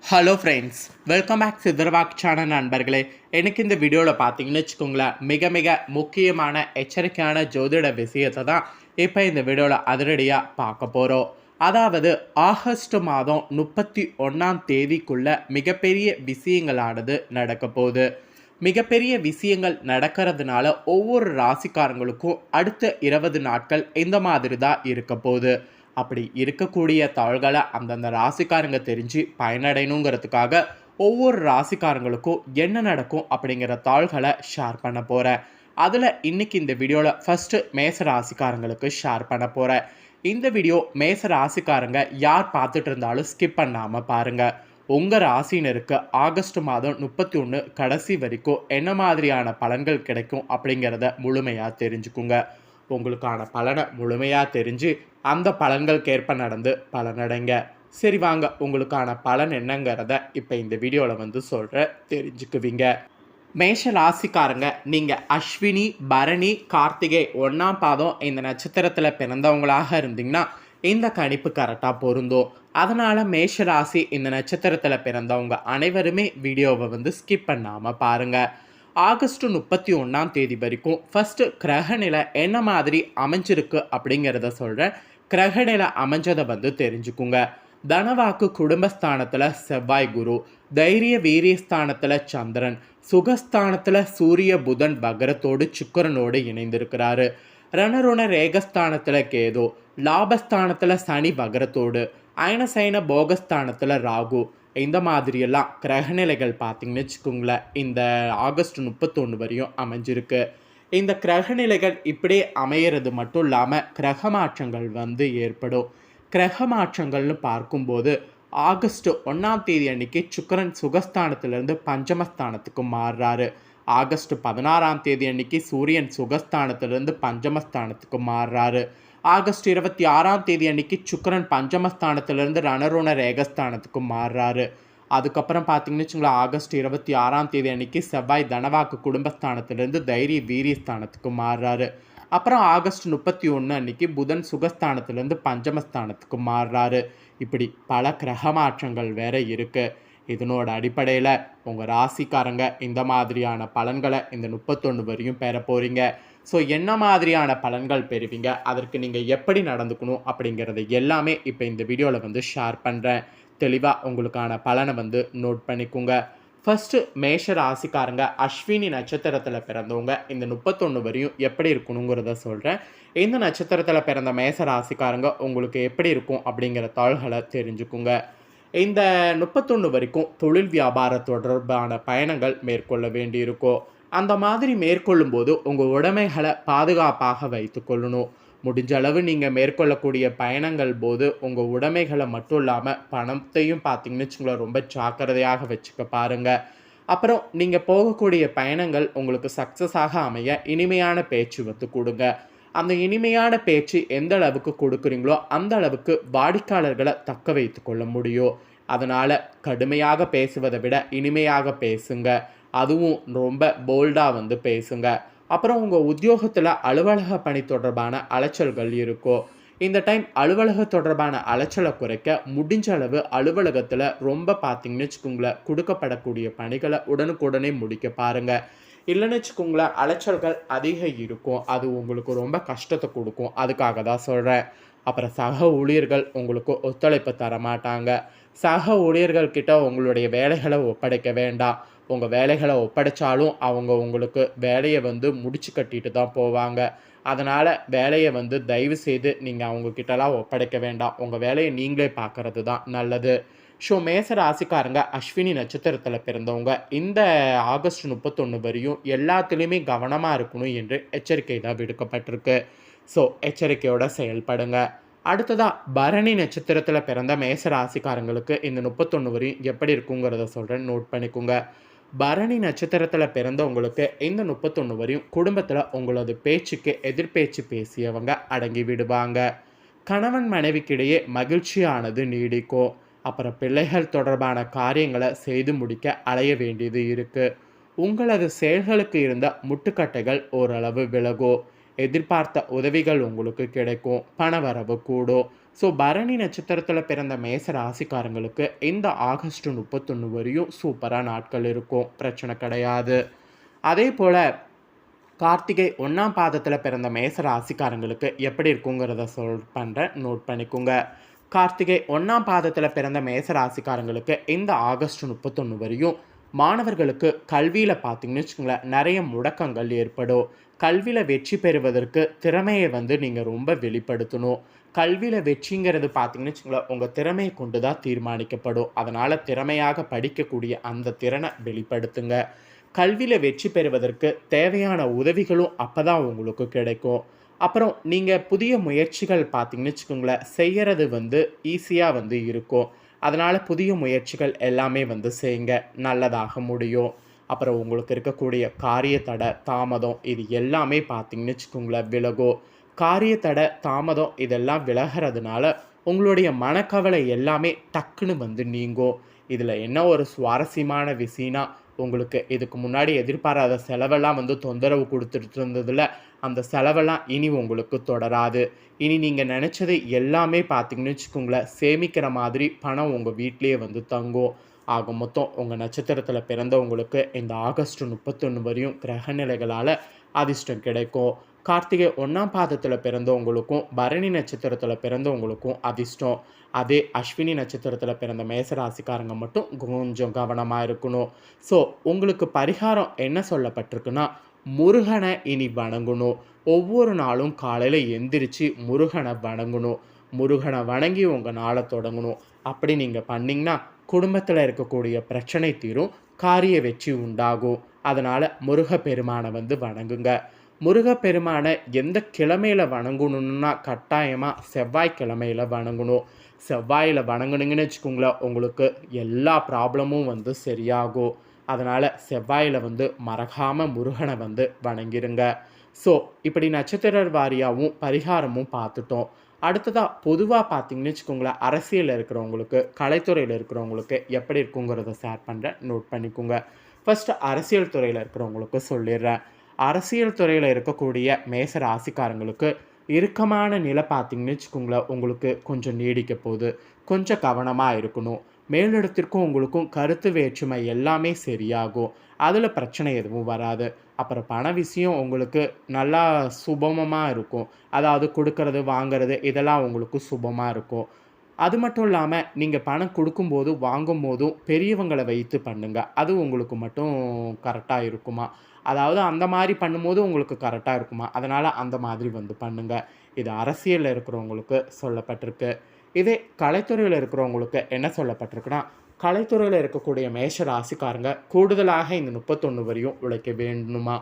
Hello friends, welcome back சிதர்வாக் channel நண்பர்களே. எனக்கு இந்த வீடியோவில் பார்த்தீங்கன்னு வச்சுக்கோங்களேன், மிக மிக முக்கியமான எச்சரிக்கையான ஜோதிட விஷயத்தை தான் இப்போ இந்த வீடியோவில் அதிரடியாக பார்க்க போகிறோம். அதாவது ஆகஸ்ட் மாதம் 31ஆம் தேதிக்குள்ள மிகப்பெரிய விஷயங்களானது நடக்க போகுது. மிகப்பெரிய விஷயங்கள் நடக்கிறதுனால ஒவ்வொரு ராசிக்காரங்களுக்கும் அடுத்த 20 நாட்கள் இந்த மாதிரி தான் இருக்க போகுது. அப்படி இருக்கக்கூடிய தாள்களை அந்தந்த ராசிக்காரங்க தெரிஞ்சு பயனடையணுங்கிறதுக்காக ஒவ்வொரு ராசிக்காரங்களுக்கும் என்ன நடக்கும் அப்படிங்கிற தாள்களை ஷேர் பண்ண போகிறேன். அதில் இன்னைக்கு இந்த வீடியோவில் ஃபஸ்ட்டு மேச ராசிக்காரங்களுக்கு ஷேர் பண்ண போகிறேன். இந்த வீடியோ மேச ராசிக்காரங்க யார் பார்த்துட்டு இருந்தாலும் ஸ்கிப் பண்ணாமல் பாருங்கள். உங்கள் ராசினருக்கு ஆகஸ்ட் மாதம் 31 கடைசி வரைக்கும் என்ன மாதிரியான பலன்கள் கிடைக்கும் அப்படிங்கிறத முழுமையாக தெரிஞ்சுக்குங்க. உங்களுக்கான பலனை முழுமையாக தெரிஞ்சு அந்த பலன்களுக்கேற்ப நடந்து பலனடைங்க. சரி வாங்க, உங்களுக்கான பலன் என்னங்கிறத இப்போ இந்த வீடியோவில் தெரிஞ்சுக்குவீங்க. மேஷ ராசிக்காரங்க, நீங்கள் அஸ்வினி, பரணி, கார்த்திகை 1ஆம் பாதம் இந்த நட்சத்திரத்தில் பிறந்தவங்களாக இருந்தீங்கன்னா இந்த கணிப்பு கரெக்டாக பொருந்தும். அதனால் மேஷ ராசி இந்த நட்சத்திரத்தில் பிறந்தவங்க அனைவருமே வீடியோவை ஸ்கிப் பண்ணாமல் பாருங்கள். ஆகஸ்ட் 31ஆம் தேதி வரைக்கும் ஃபஸ்ட்டு கிரகநிலை என்ன மாதிரி அமைஞ்சிருக்கு அப்படிங்கிறத சொல்கிறேன். கிரகநிலை அமைஞ்சதை தெரிஞ்சுக்குங்க. தனவாக்கு குடும்பஸ்தானத்தில் செவ்வாய் குரு, தைரிய வீரியஸ்தானத்தில் சந்திரன், சுகஸ்தானத்தில் சூரிய புதன் வக்ரத்தோடு சுக்கரனோடு இணைந்திருக்கிறாரு. ரணருண ரேகஸ்தானத்தில் கேது, லாபஸ்தானத்தில் சனி வக்ரத்தோடு, அயனசைன போகஸ்தானத்தில் ராகு. இந்த மாதிரியெல்லாம் கிரகநிலைகள் பார்த்திங்கன்னு வச்சுக்கோங்களேன் இந்த ஆகஸ்ட் 31 வரையும் அமைஞ்சிருக்கு. இந்த கிரகநிலைகள் இப்படியே அமையிறது மட்டும் இல்லாமல் கிரக மாற்றங்கள் ஏற்படும். கிரக மாற்றங்கள்னு பார்க்கும்போது ஆகஸ்ட் 1ஆம் தேதி அன்னைக்கு சுக்கிரன் சுகஸ்தானத்திலிருந்து பஞ்சமஸ்தானத்துக்கு மாறுறாரு. ஆகஸ்ட் 16ஆம் தேதி அன்னைக்கு சூரியன் சுகஸ்தானத்திலிருந்து பஞ்சமஸ்தானத்துக்கு மாறுறாரு. ஆகஸ்ட் 26ஆம் தேதி அன்னைக்கு சுக்கிரன் பஞ்சமஸ்தானத்திலிருந்து ரணருண ரேகஸ்தானத்துக்கு மாறுறாரு. அதுக்கப்புறம் பார்த்தீங்கன்னு வச்சுங்களேன், ஆகஸ்ட் 26ஆம் தேதி அன்னைக்கு செவ்வாய் தனவாக்கு குடும்பஸ்தானத்திலிருந்து தைரிய வீரியஸ்தானத்துக்கு மாறுறாரு. அப்புறம் ஆகஸ்ட் 31 அன்னைக்கு புதன் சுகஸ்தானத்திலிருந்து பஞ்சமஸ்தானத்துக்கு மாறுறாரு. இப்படி பல கிரக மாற்றங்கள் வேற இருக்கு. இதனோட அடிப்படையில் உங்கள் ராசிக்காரங்க இந்த மாதிரியான பலன்களை இந்த 31 வரையும் பெற போகிறீங்க. ஸோ என்ன மாதிரியான பலன்கள் பெறுவீங்க, அதற்கு நீங்கள் எப்படி நடந்துக்கணும் அப்படிங்கிறத எல்லாமே இப்போ இந்த வீடியோவில் ஷேர் பண்ணுறேன். தெளிவாக உங்களுக்கான பலனை நோட் பண்ணிக்கோங்க. ஃபஸ்ட்டு மேஷ ராசிக்காரங்க அஸ்வினி நட்சத்திரத்தில் பிறந்தவங்க இந்த 31 வரையும் எப்படி இருக்கணுங்கிறத சொல்கிறேன். இந்த நட்சத்திரத்தில் பிறந்த மேஷ ராசிக்காரங்க உங்களுக்கு எப்படி இருக்கும் அப்படிங்கிற தாள்களை தெரிஞ்சுக்குங்க. இந்த 31 வரைக்கும் தொழில் வியாபார தொடர்பான பயணங்கள் மேற்கொள்ள வேண்டியிருக்கும். அந்த மாதிரி மேற்கொள்ளும்போது உங்கள் உடைமைகளை பாதுகாப்பாக வைத்து கொள்ளணும். முடிஞ்ச அளவு நீங்கள் மேற்கொள்ளக்கூடிய பயணங்கள் போது உங்கள் உடைமைகளை மட்டும் இல்லாமல் பணத்தையும் பார்த்தீங்கன்னு வச்சுங்களேன் ரொம்ப ஜாக்கிரதையாக வச்சுக்க பாருங்கள். அப்புறம் நீங்கள் போகக்கூடிய பயணங்கள் உங்களுக்கு சக்ஸஸாக அமைய இனிமையான பேச்சு கொடுங்க. அந்த இனிமையான பேச்சு எந்த அளவுக்கு கொடுக்குறீங்களோ அந்த அளவுக்கு வாடிக்கையாளர்களை தக்க வைத்து கொள்ள முடியும். அதனால் கடுமையாக பேசுவதை விட இனிமையாக பேசுங்க. அதுவும் ரொம்ப போல்டாக பேசுங்க. அப்புறம் உங்கள் உத்தியோகத்தில் அலுவலக பணி தொடர்பான அலைச்சல்கள் இருக்கும். இந்த டைம் அலுவலக தொடர்பான அலைச்சலை குறைக்க முடிஞ்ச அளவு அலுவலகத்தில் ரொம்ப பார்த்தீங்கன்னு வச்சுக்கோங்களேன் கொடுக்கப்படக்கூடிய பணிகளை உடனுக்குடனே முடிக்க பாருங்கள். இல்லைன்னு வச்சுக்கோங்களேன் அலைச்சல்கள் அதிகம் இருக்கும். அது உங்களுக்கு ரொம்ப கஷ்டத்தை கொடுக்கும். அதுக்காக தான் சொல்கிறேன். அப்புறம் சக ஊழியர்கள் உங்களுக்கு ஒத்துழைப்பு தரமாட்டாங்க. சக ஊழியர்கள்கிட்ட உங்களுடைய வேலைகளை ஒப்படைக்க வேண்டாம். உங்கள் வேலைகளை ஒப்படைச்சாலும் அவங்க உங்களுக்கு வேலையை முடிச்சு கட்டிட்டு தான் போவாங்க. அதனால் வேலையை தயவு செய்து நீங்கள் அவங்கக்கிட்டலாம் ஒப்படைக்க வேண்டாம். உங்கள் வேலையை நீங்களே பார்க்குறது தான் நல்லது. ஸோ மேச ராசிக்காரங்க அஸ்வினி நட்சத்திரத்தில் பிறந்தவங்க இந்த ஆகஸ்ட் 31 வரையும் எல்லாத்துலேயுமே கவனமாக இருக்கணும் என்று எச்சரிக்கை தான் விடுக்கப்பட்டிருக்கு. ஸோ எச்சரிக்கையோடு செயல்படுங்க. அடுத்ததாக பரணி நட்சத்திரத்தில் பிறந்த மேச ராசிக்காரங்களுக்கு இந்த 31 வரையும் எப்படி இருக்குங்கிறத சொல்கிறேன், நோட் பண்ணிக்கோங்க. பரணி நட்சத்திரத்தில் பிறந்தவங்களுக்கு இந்த 31 வரையும் குடும்பத்தில் உங்களது பேச்சுக்கு எதிர்பேச்சு பேசியவங்க அடங்கி விடுவாங்க. கணவன் மனைவிக்கிடையே மகிழ்ச்சியானது நீடிக்கும். அப்புறம் பிள்ளைகள் தொடர்பான காரியங்களை செய்து முடிக்க அலைய வேண்டியது இருக்குது. உங்களது செயல்களுக்கு இருந்த முட்டுக்கட்டைகள் ஓரளவு விலகும். எதிர்பார்த்த உதவிகள் உங்களுக்கு கிடைக்கும். பணவரவு கூடும். ஸோ பரணி நட்சத்திரத்தில் பிறந்த மேச ராசிக்காரங்களுக்கு இந்த ஆகஸ்ட் 31 வரையும் சூப்பராக நாட்கள் இருக்கும், பிரச்சனை கிடையாது. அதே போல் கார்த்திகை 1ஆம் பாதத்தில் பிறந்த மேச ராசிக்காரங்களுக்கு எப்படி இருக்குங்கிறத பண்ணுறேன், நோட் பண்ணிக்கோங்க. கார்த்திகை 1ஆம் பாதத்தில் பிறந்த மேச ராசிக்காரங்களுக்கு இந்த ஆகஸ்ட் 31 வரையும் மாணவர்களுக்கு கல்வியில் பார்த்தீங்கன்னு வச்சுக்கோங்களேன், நிறைய முடக்கங்கள் ஏற்படும். கல்வியில் வெற்றி பெறுவதற்கு திறமையை நீங்கள் ரொம்ப வெளிப்படுத்தணும். கல்வியில் வெற்றிங்கிறது பார்த்தீங்கன்னு வச்சுக்கோங்களேன், உங்கள் திறமையை கொண்டு தான் தீர்மானிக்கப்படும். அதனால் திறமையாக படிக்கக்கூடிய அந்த திறனை வெளிப்படுத்துங்க. கல்வியில் வெற்றி பெறுவதற்கு தேவையான உதவிகளும் அப்போ தான் உங்களுக்கு கிடைக்கும். அப்புறம் நீங்கள் புதிய முயற்சிகள் பார்த்தீங்கன்னு வச்சுக்கோங்களேன், செய்கிறது ஈஸியாக இருக்கும். அதனால் புதிய முயற்சிகள் எல்லாமே செய்யுங்க, நல்லதாக முடியும். அப்புறம் உங்களுக்கு இருக்கக்கூடிய காரிய தடை தாமதம் இது எல்லாமே பார்த்தீங்கன்னு வச்சுக்கோங்களேன் விலகும். காரிய தடை தாமதம் இதெல்லாம் விலகிறதுனால உங்களுடைய மனக்கவலை எல்லாமே டக்குன்னு நீங்கும். இதில் என்ன ஒரு சுவாரஸ்யமான விஷயம்னா, உங்களுக்கு இதுக்கு முன்னாடி எதிர்பாராத செலவெல்லாம் தொந்தரவு கொடுத்துட்டு இருந்ததில் அந்த செலவெல்லாம் இனி உங்களுக்கு தொடராது. இனி நீங்கள் நினச்சது எல்லாமே பார்த்தீங்கன்னு வச்சுக்கோங்களேன், சேமிக்கிற மாதிரி பணம் உங்கள் வீட்டிலேயே தங்கும். ஆக மொத்தம் உங்கள் நட்சத்திரத்தில் பிறந்தவங்களுக்கு இந்த ஆகஸ்ட் 31 வரையும் கிரகநிலைகளால் அதிர்ஷ்டம் கிடைக்கும். கார்த்திகை 1ஆம் பாதத்தில் பிறந்தவங்களுக்கும் பரணி நட்சத்திரத்தில் பிறந்தவங்களுக்கும் அதிர்ஷ்டம். அதே அஸ்வினி நட்சத்திரத்தில் பிறந்த மேசராசிக்காரங்க மட்டும் கொஞ்சம் கவனமாக இருக்கணும். ஸோ உங்களுக்கு பரிகாரம் என்ன சொல்லப்பட்டிருக்குன்னா, முருகனை இனி வணங்கணும். ஒவ்வொரு நாளும் காலையில் எந்திரிச்சு முருகனை வணங்கணும். முருகனை வணங்கி உங்கள் நாளை தொடங்கணும். அப்படி நீங்கள் பண்ணிங்கன்னா குடும்பத்தில் இருக்கக்கூடிய பிரச்சனை தீரும், காரிய வெற்றி உண்டாகும். அதனால் முருகப்பெருமானை வணங்குங்க. முருகப்பெருமானை எந்த கிழமையில் வணங்கணுன்னா கட்டாயமாக செவ்வாய்க்கிழமையில் வணங்கணும். செவ்வாயில் வணங்குனீங்கன்னு வச்சுக்கோங்களேன், உங்களுக்கு எல்லா ப்ராப்ளமும் சரியாகும். அதனால் செவ்வாயில் மறக்காமல் முருகனை வணங்கிடுங்க. ஸோ இப்படி நட்சத்திர வாரியாகவும் பரிகாரமும் பார்த்துட்டோம். அடுத்ததாக பொதுவாக பார்த்தீங்கன்னு வச்சுக்கோங்களேன், அரசியலில் இருக்கிறவங்களுக்கு கலைத்துறையில் இருக்கிறவங்களுக்கு எப்படி இருக்குங்கிறத ஷேர் பண்ணுறேன், நோட் பண்ணிக்கோங்க. ஃபஸ்ட்டு அரசியல் துறையில் இருக்கிறவங்களுக்கு சொல்லிடுறேன். அரசியல் துறையில் இருக்கக்கூடிய மேச ராசிக்காரங்களுக்கு இறுக்கமான நிலை பார்த்தீங்கன்னு வச்சுக்கோங்களேன், உங்களுக்கு கொஞ்சம் நீடிக்க போகுது. கொஞ்சம் கவனமாக இருக்கணும். மேலிடத்திற்கும் உங்களுக்கும் கருத்து வேற்றுமை எல்லாமே சரியாகும். அதில் பிரச்சனை எதுவும் வராது. அப்புறம் பண விஷயம் உங்களுக்கு நல்லா சுபமமாக இருக்கும். அதாவது கொடுக்கறது வாங்கிறது இதெல்லாம் உங்களுக்கு சுபமாக இருக்கும். அது மட்டும் இல்லாமல் நீங்கள் பணம் கொடுக்கும்போது வாங்கும்போதும் பெரியவங்களை வைத்து பண்ணுங்கள். அது உங்களுக்கு மட்டும் கரெக்டாக இருக்குமா? அதாவது அந்த மாதிரி பண்ணும்போது உங்களுக்கு கரெக்டாக இருக்குமா? அதனால் அந்த மாதிரி பண்ணுங்கள். இது அரசியலில் இருக்கிறவங்களுக்கு சொல்லப்பட்டிருக்கு. இதே கலைத்துறையில் இருக்கிறவங்களுக்கு என்ன சொல்லப்பட்டிருக்குன்னா, கலைத்துறையில் இருக்கக்கூடிய மேஷ ராசிக்காரங்க கூடுதலாக இந்த 31 வரையும் உழைக்க வேண்டுமா?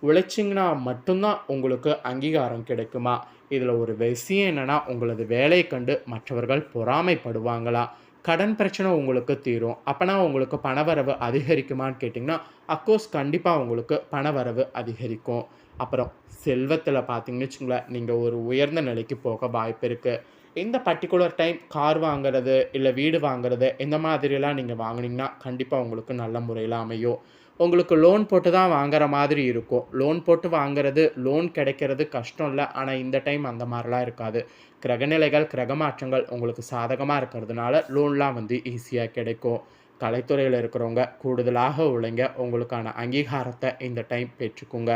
உழைச்சிங்கன்னா மட்டும்தான் உங்களுக்கு அங்கீகாரம் கிடைக்குமா? இதில் ஒரு விஷயம் என்னென்னா, உங்களது வேலையை கண்டு மற்றவர்கள் பொறாமைப்படுவாங்களா? கடன் பிரச்சனை உங்களுக்கு தீரும். அப்போனா உங்களுக்கு பணவரவு அதிகரிக்குமான்னு கேட்டிங்கன்னா, அஃப்கோர்ஸ் கண்டிப்பாக உங்களுக்கு பணவரவு அதிகரிக்கும். அப்புறம் செல்வத்தில் பார்த்தீங்கன்னு வச்சுங்களேன், நீங்கள் ஒரு உயர்ந்த நிலைக்கு போக வாய்ப்பு இருக்குது. இந்த பர்டிகுலர் டைம் கார் வாங்குறது இல்லை வீடு வாங்குறது இந்த மாதிரிலாம் நீங்கள் வாங்கினீங்கன்னா கண்டிப்பாக உங்களுக்கு நல்ல முறையில் அமையும். உங்களுக்கு லோன் போட்டு தான் வாங்குற மாதிரி இருக்கும். லோன் போட்டு வாங்குறது லோன் கிடைக்கிறது கஷ்டம் இல்லை. ஆனால் இந்த டைம் அந்த மாதிரிலாம் இருக்காது. கிரகநிலைகள் கிரகமாற்றங்கள் உங்களுக்கு சாதகமாக இருக்கிறதுனால லோன்லாம் ஈஸியாக கிடைக்கும். கலைத்துறையில் இருக்கிறவங்க கூடுதலாக உழைங்க, உங்களுக்கான அங்கீகாரத்தை இந்த டைம் பெற்றுக்குங்க.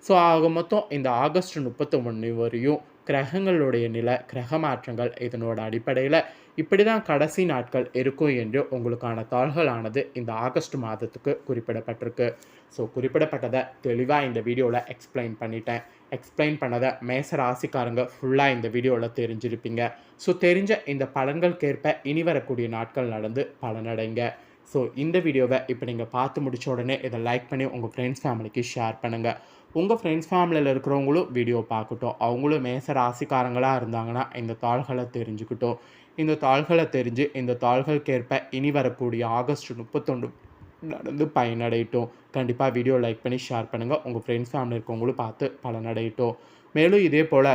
ஸோ ஆக மொத்தம் இந்த ஆகஸ்ட் 31 வரையும் கிரகங்களுடைய நிலை கிரக மாற்றங்கள் இதனோட அடிப்படையில் இப்படி தான் கடைசி நாட்கள் இருக்கும் என்று உங்களுக்கான தாள்களானது இந்த ஆகஸ்ட் மாதத்துக்கு குறிப்பிடப்பட்டிருக்கு. ஸோ குறிப்பிடப்பட்டதை தெளிவாக இந்த வீடியோவில் எக்ஸ்பிளைன் பண்ணிட்டேன். எக்ஸ்பிளைன் பண்ணதை மேச ராசிக்காரங்க ஃபுல்லாக இந்த வீடியோவில் தெரிஞ்சிருப்பீங்க. ஸோ தெரிஞ்ச இந்த பலன்களுக்கேற்ப இனி வரக்கூடிய நாட்கள் நடந்து பலனடைங்க. ஸோ இந்த வீடியோவை இப்போ நீங்கள் பார்த்து முடித்த உடனே இதை லைக் பண்ணி உங்கள் ஃப்ரெண்ட்ஸ் ஃபேமிலிக்கு ஷேர் பண்ணுங்கள். உங்கள் ஃப்ரெண்ட்ஸ் ஃபேமிலியில் இருக்கிறவங்களும் வீடியோ பார்க்கட்டும். அவங்களும் மேச ராசிக்காரங்களாக இருந்தாங்கன்னா இந்த தாள்களை தெரிஞ்சுக்கிட்டோம். இந்த தாள்களை தெரிஞ்சு இந்த தாள்களுக்கேற்ப இனி வரக்கூடிய ஆகஸ்ட் 31 நடந்து பயனடையட்டும். கண்டிப்பாக வீடியோ லைக் பண்ணி ஷேர் பண்ணுங்கள். உங்கள் ஃப்ரெண்ட்ஸ் ஃபேமிலி இருக்கவங்களும் பார்த்து பலனடையட்டும். மேலும் இதே போல்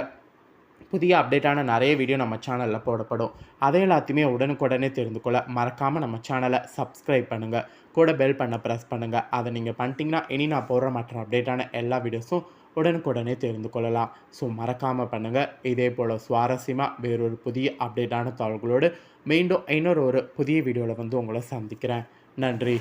புதிய அப்டேட்டான நிறைய வீடியோ நம்ம சேனலில் போடப்படும். அதை எல்லாத்தையுமே உடனுக்குடனே தெரிந்து கொள்ள மறக்காமல் நம்ம சேனலை சப்ஸ்கிரைப் பண்ணுங்கள். கூட பெல் பண்ண ப்ரெஸ் பண்ணுங்கள். அதை நீங்கள் பண்ணிட்டீங்கன்னா இனி நான் போடுற மற்ற அப்டேட்டான எல்லா வீடியோஸும் உடனுக்குடனே தெரிந்து கொள்ளலாம். ஸோ மறக்காமல் பண்ணுங்கள். இதே போல் சுவாரஸ்யமாக வேறொரு புதிய அப்டேட்டான தகவல்களோடு மீண்டும் இன்னொரு புதிய வீடியோவில் உங்களை சந்திக்கிறேன். நன்றி.